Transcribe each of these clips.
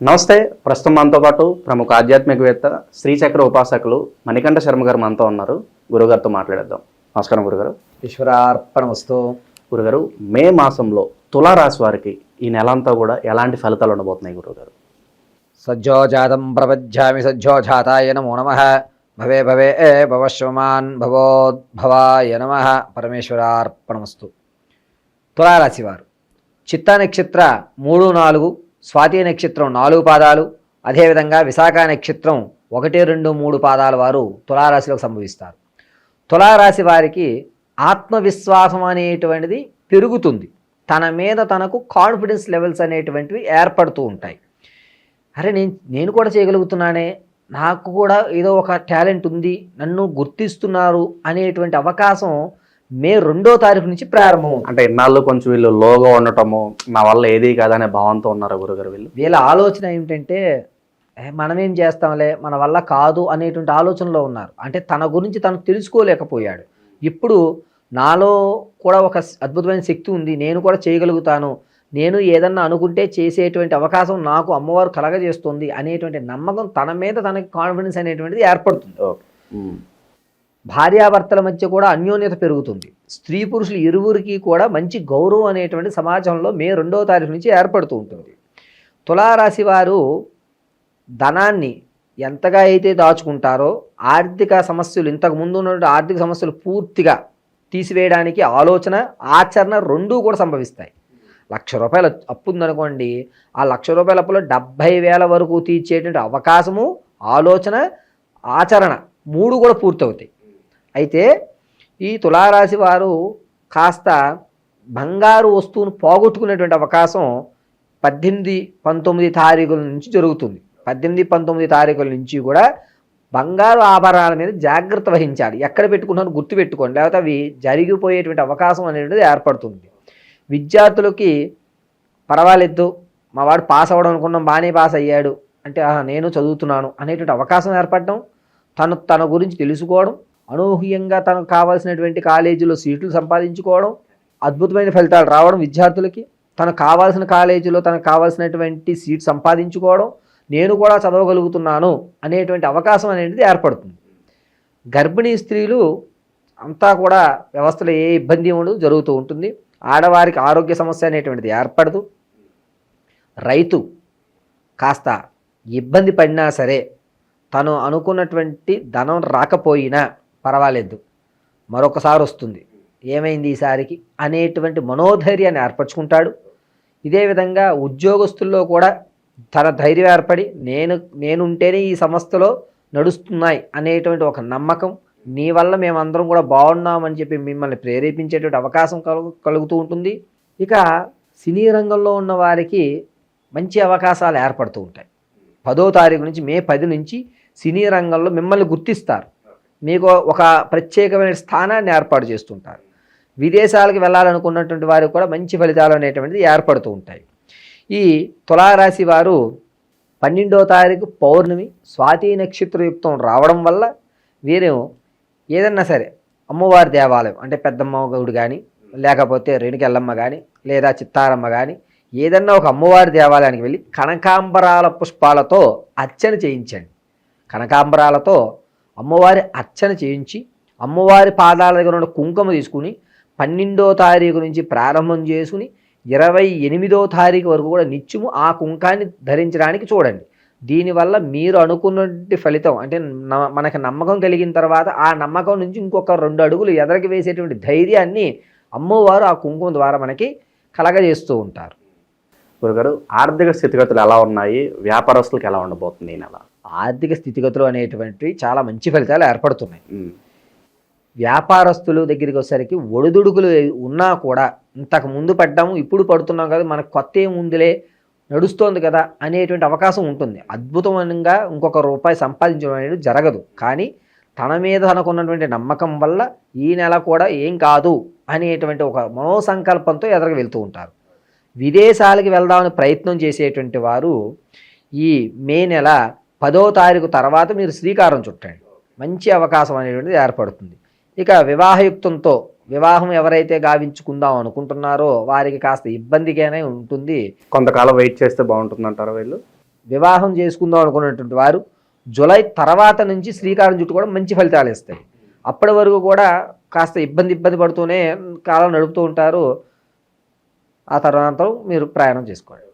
నమస్తే. ప్రస్తుతం మనతో పాటు ప్రముఖ ఆధ్యాత్మికవేత్త శ్రీచక్ర ఉపాసకులు మణికంఠ శర్మ గారు మనతో ఉన్నారు. గురుగారితో మాట్లాడేద్దాం. నమస్కారం గురుగారు. ఈశ్వరార్పణమస్తు. గురుగారు, మే మాసంలో తులారాశి వారికి ఈ నెల అంతా కూడా ఎలాంటి ఫలితాలు ఉండబోతున్నాయి గురుగారు? సజ్జోజాతం ప్రపజ్యామి సజ్జోజాతాయ నమో నమః. భవే భవే భవశ్వమాన్ భవోద్భవాయ నమః. పరమేశ్వరార్పణమస్తు. తులారాశి వారు చిత్తా నక్షత్ర 3, 4, స్వాతి నక్షత్రం 4 పాదాలు, అదేవిధంగా విశాఖ నక్షత్రం 1, 2, 3 పాదాల వారు తులారాశిలోకి సంభవిస్తారు. తులారాశి వారికి ఆత్మవిశ్వాసం అనేటువంటిది పెరుగుతుంది. తన మీద తనకు కాన్ఫిడెన్స్ లెవెల్స్ అనేటువంటివి ఏర్పడుతూ ఉంటాయి. అరే నేను కూడా చేయగలుగుతున్నానే, నాకు కూడా ఏదో ఒక టాలెంట్ ఉంది, నన్ను గుర్తిస్తున్నారు అనేటువంటి అవకాశం మే 2వ తారీఖు నుంచి ప్రారంభం. అంటే ఇన్నాళ్ళు కొంచెం వీళ్ళు లోగా ఉండటము, నా వల్ల ఏది కాదనే భావంతో ఉన్నారు గురుగారు. వీళ్ళ ఆలోచన ఏమిటంటే మనమేం చేస్తాంలే, మన వల్ల కాదు అనేటువంటి ఆలోచనలో ఉన్నారు. అంటే తన గురించి తను తెలుసుకోలేకపోయాడు. ఇప్పుడు నాలో కూడా ఒక అద్భుతమైన శక్తి ఉంది, నేను కూడా చేయగలుగుతాను, నేను ఏదన్నా అనుకుంటే చేసేటువంటి అవకాశం నాకు అమ్మవారు కలగజేస్తుంది అనేటువంటి నమ్మకం, తన మీద తనకి కాన్ఫిడెన్స్ అనేటువంటిది ఏర్పడుతుంది. భార్యాభర్తల మధ్య కూడా అన్యోన్యత పెరుగుతుంది. స్త్రీ పురుషులు ఇరువురికి కూడా మంచి గౌరవం అనేటువంటి సమాజంలో మే 2వ తారీఖు నుంచి ఏర్పడుతూ ఉంటుంది. తులారాశి వారు ధనాన్ని ఎంతగా అయితే దాచుకుంటారో, ఆర్థిక సమస్యలు, ఇంతకుముందు ఉన్న ఆర్థిక సమస్యలు పూర్తిగా తీసివేయడానికి ఆలోచన, ఆచరణ 2 కూడా సంభవిస్తాయి. ₹1,00,000 అప్పు ఉందనుకోండి, ఆ ₹1,00,000 అప్పులో 70,000 వరకు తీర్చేటువంటి అవకాశము, ఆలోచన, ఆచరణ 3 కూడా పూర్తవుతాయి. అయితే ఈ తులారాశి వారు కాస్త బంగారు వస్తువును పోగొట్టుకునేటువంటి అవకాశం 18, 19 తారీఖుల నుంచి జరుగుతుంది. 18, 19 తారీఖుల నుంచి కూడా బంగారు ఆభరణాల మీద జాగ్రత్త వహించాలి. ఎక్కడ పెట్టుకుంటాను గుర్తుపెట్టుకోండి, లేకపోతే అవి జరిగిపోయేటువంటి అవకాశం అనేటువంటిది ఏర్పడుతుంది. విద్యార్థులకి పర్వాలేదు, మా వాడు పాస్ అవ్వడం అనుకున్నాం, బాగానే పాస్ అయ్యాడు అంటే నేను చదువుతున్నాను అనేటువంటి అవకాశం ఏర్పడడం, తన గురించి తెలుసుకోవడం, అనూహ్యంగా తనకు కావాల్సినటువంటి కాలేజీలో సీట్లు సంపాదించుకోవడం, అద్భుతమైన ఫలితాలు రావడం, విద్యార్థులకి తనకు కావాల్సిన కాలేజీలో తనకు కావాల్సినటువంటి సీట్ సంపాదించుకోవడం, నేను కూడా చదవగలుగుతున్నాను అనేటువంటి అవకాశం అనేది ఏర్పడుతుంది. గర్భిణీ స్త్రీలు అంతా కూడా వ్యవస్థలో ఏ ఇబ్బంది ఉండదు, జరుగుతూ ఉంటుంది. ఆడవారికి ఆరోగ్య సమస్య అనేటువంటిది ఏర్పడదు. రైతు కాస్త ఇబ్బంది పడినా సరే, తను అనుకున్నటువంటి ధనం రాకపోయినా పర్వాలేదు, మరొకసారి వస్తుంది, ఏమైంది ఈసారికి అనేటువంటి మనోధైర్యాన్ని ఏర్పరచుకుంటాడు. ఇదే విధంగా ఉద్యోగస్తుల్లో కూడా తన ధైర్యం ఏర్పడి నేనుంటేనే ఈ సంస్థలో నడుస్తున్నాయి అనేటువంటి ఒక నమ్మకం, నీ వల్ల మేమందరం కూడా బాగున్నామని చెప్పి మిమ్మల్ని ప్రేరేపించేటువంటి అవకాశం కలుగుతూ ఉంటుంది. ఇక సినీ రంగంలో ఉన్న వారికి మంచి అవకాశాలు ఏర్పడుతూ ఉంటాయి. 10వ తారీఖు నుంచి, మే 10 నుంచి సినీ రంగంలో మిమ్మల్ని గుర్తిస్తారు, మీకు ఒక ప్రత్యేకమైన స్థానాన్ని ఏర్పాటు చేస్తుంటారు. విదేశాలకు వెళ్ళాలనుకున్నటువంటి వారికి కూడా మంచి ఫలితాలు అనేటువంటిది ఏర్పడుతూ ఉంటాయి. ఈ తులారాశి వారు 12వ తారీఖు పౌర్ణమి, స్వాతి నక్షత్రయుక్తం రావడం వల్ల వీరు ఏదన్నా సరే అమ్మవారి దేవాలయం అంటే పెద్దమ్మ గుడి కానీ, లేకపోతే రేణుకెళ్ళమ్మ కానీ, లేదా చిత్తారమ్మ కానీ, ఏదన్నా ఒక అమ్మవారి దేవాలయానికి వెళ్ళి కనకాంబరాల పుష్పాలతో అర్చన చేయించండి. కనకాంబరాలతో అమ్మవారి అర్చన చేయించి, అమ్మవారి పాదాల దగ్గర ఉన్న కుంకుమ తీసుకుని 12వ తారీఖు నుంచి ప్రారంభం చేసుకుని 28వ తారీఖు వరకు కూడా నిత్యము ఆ కుంకాన్ని ధరించడానికి చూడండి. దీనివల్ల మీరు అనుకున్నటువంటి ఫలితం, అంటే మనకు నమ్మకం కలిగిన తర్వాత ఆ నమ్మకం నుంచి ఇంకొక 2 అడుగులు ఎదరికి వేసేటువంటి ధైర్యాన్ని అమ్మవారు ఆ కుంకుమ ద్వారా మనకి కలగజేస్తూ ఉంటారు. గురుగారు, ఆర్థిక స్థితిగతులు ఎలా ఉన్నాయి? వ్యాపారస్తులకు ఎలా ఉండబోతుంది ఈ నెల? ఆర్థిక స్థితిగతులు అనేటువంటివి చాలా మంచి ఫలితాలు ఏర్పడుతున్నాయి. వ్యాపారస్తులు దగ్గరికి వచ్చేసరికి ఒడిదుడుకులు ఉన్నా కూడా, ఇంతకు ముందు పడ్డాము ఇప్పుడు పడుతున్నాం కదా, మనకు కొత్త ఏముందిలే, నడుస్తోంది కదా అనేటువంటి అవకాశం ఉంటుంది. అద్భుతంగా ఇంకొక రూపాయి సంపాదించడం అనేది జరగదు. కానీ తన మీద తనకున్నటువంటి నమ్మకం వల్ల ఈ నెల కూడా ఏం కాదు అనేటువంటి ఒక మనోసంకల్పంతో ఎదరికి వెళ్తూ ఉంటారు. విదేశాలకి వెళ్దామని ప్రయత్నం చేసేటువంటి వారు ఈ మే నెల 10వ తారీఖు తర్వాత మీరు శ్రీకారం చుట్టండి, మంచి అవకాశం అనేటువంటిది ఏర్పడుతుంది. ఇక వివాహయుక్తంతో, వివాహం ఎవరైతే గావించుకుందాం అనుకుంటున్నారో వారికి కాస్త ఇబ్బందిగానే ఉంటుంది. కొంతకాలం వెయిట్ చేస్తే బాగుంటుంది అంటారా వీళ్ళు? వివాహం చేసుకుందాం అనుకున్నటువంటి వారు జూలై తర్వాత నుంచి శ్రీకారం చుట్టూ కూడా మంచి ఫలితాలు ఇస్తాయి. అప్పటి వరకు కూడా కాస్త ఇబ్బంది పడుతూనే కాలం నడుపుతూ ఉంటారు. ఆ తర్వాత మీరు ప్రయాణం చేసుకోండి.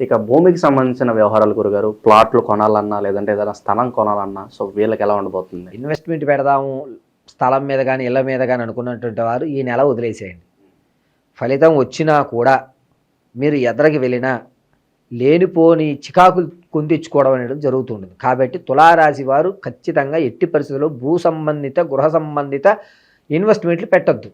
ఇక భూమికి సంబంధించిన వ్యవహారాలు గురుగారు, ప్లాట్లు కొనాలన్నా లేదంటే ఏదైనా స్థలం కొనాలన్నా సో వీళ్ళకి ఎలా ఉండబోతుంది? ఇన్వెస్ట్మెంట్ పెడదాము స్థలం మీద కానీ ఇళ్ళ మీద కానీ అనుకున్నటువంటి వారు ఈ నెల వదిలేసేయండి. ఫలితం వచ్చినా కూడా మీరు ఎదరికి వెళ్ళినా లేనిపోని చికాకులు కొందించుకోవడం అనేది జరుగుతుంటుంది. కాబట్టి తులారాశి వారు ఖచ్చితంగా ఎట్టి పరిస్థితుల్లో భూ సంబంధిత గృహ సంబంధిత ఇన్వెస్ట్మెంట్లు పెట్టద్దు.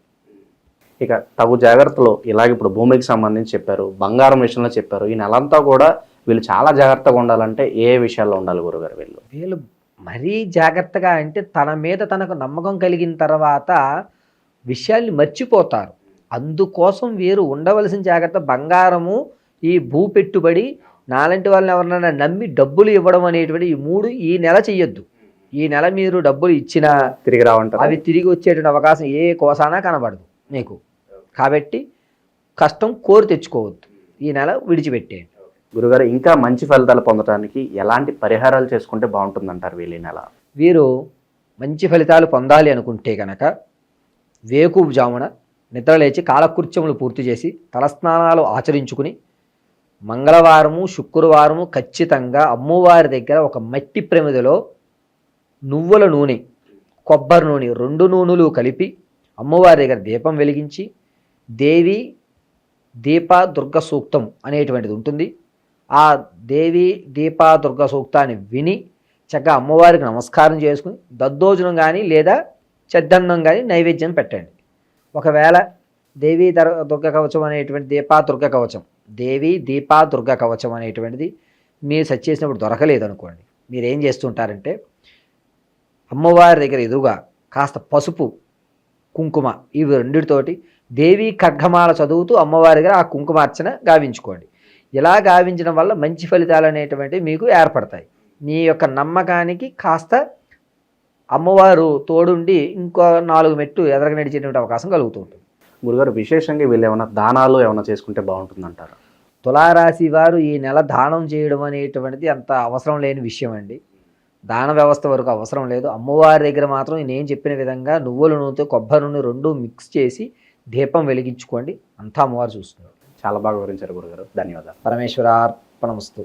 ఇక తగు జాగ్రత్తలు ఇలాగ ఇప్పుడు భూమికి సంబంధించి చెప్పారు, బంగారం విషయంలో చెప్పారు. ఈ నెలంతా కూడా వీళ్ళు చాలా జాగ్రత్తగా ఉండాలంటే ఏ విషయాల్లో ఉండాలి గురుగారు? వీళ్ళు మరీ జాగ్రత్తగా అంటే తన మీద తనకు నమ్మకం కలిగిన తర్వాత విషయాల్ని మర్చిపోతారు. అందుకోసం వీరు ఉండవలసిన జాగ్రత్త బంగారము, ఈ భూ పెట్టుబడి, నాలాంటి వాళ్ళని ఎవరినైనా నమ్మి డబ్బులు ఇవ్వడం అనేటువంటి ఈ మూడు ఈ నెల చెయ్యొద్దు. ఈ నెల మీరు డబ్బులు ఇచ్చినా తిరిగి రావంటారు, అవి తిరిగి వచ్చేటువంటి అవకాశం ఏ కోసానా కనబడదు మీకు. కాబట్టి కష్టం కోరి తెచ్చుకోవద్దు, ఈ నెల విడిచిపెట్టేయండి. గురుగారు ఇంకా మంచి ఫలితాలు పొందడానికి ఎలాంటి పరిహారాలు చేసుకుంటే బాగుంటుందంటారు వీళ్ళు ఈ నెల? వీరు మంచి ఫలితాలు పొందాలి అనుకుంటే కనుక వేకువజామున నిద్రలేచి కాలకృత్యములు పూర్తి చేసి తలస్నానాలు ఆచరించుకుని మంగళవారము శుక్రవారము ఖచ్చితంగా అమ్మవారి దగ్గర ఒక మట్టి ప్రమిదలో నువ్వుల నూనె, కొబ్బరి నూనె 2 నూనెలు కలిపి అమ్మవారి దగ్గర దీపం వెలిగించి దేవి దీపా దుర్గ సూక్తం అనేటువంటిది ఉంటుంది. ఆ దేవి దీపా దుర్గ సూక్తాన్ని విని చక్కగా అమ్మవారికి నమస్కారం చేసుకుని దద్దోజనం కానీ లేదా చెద్దన్నం కానీ నైవేద్యం పెట్టండి. ఒకవేళ దేవీ దుర్గ కవచం అనేటువంటి దీపా దుర్గ కవచం, దేవి దీపా దుర్గ కవచం అనేటువంటిది మీరు సెర్చ్ చేసినప్పుడు దొరకలేదు అనుకోండి, మీరు ఏం చేస్తుంటారంటే అమ్మవారి దగ్గర ఎదురుగా కాస్త పసుపు కుంకుమ ఇవి రెండిటితోటి దేవీ ఖడ్గమాల చదువుతూ అమ్మవారి దగ్గర ఆ కుంకుమార్చన గావించుకోండి. ఇలా గావించడం వల్ల మంచి ఫలితాలు అనేటువంటివి మీకు ఏర్పడతాయి. మీ యొక్క నమ్మకానికి కాస్త అమ్మవారు తోడుండి ఇంకో 4 మెట్టు ఎదరగ నడిచేటువంటి అవకాశం కలుగుతూ ఉంటుంది. గురుగారు విశేషంగా వీళ్ళు ఏమైనా దానాలు ఏమైనా చేసుకుంటే బాగుంటుందంటారు? తులారాశి వారు ఈ నెల దానం చేయడం అనేటువంటిది అంత అవసరం లేని విషయం అండి. దాన వ్యవస్థ వరకు అవసరం లేదు. అమ్మవారి దగ్గర మాత్రం నేను చెప్పిన విధంగా నువ్వుల నూనెతో కొబ్బరి నూనె 2 మిక్స్ చేసి దీపం వెలిగించుకోండి, అంతా అమ్మవారు చూస్తున్నారు. చాలా బాగా వివరించారు గురుగారు, ధన్యవాదాలు. పరమేశ్వరార్పణమస్తు.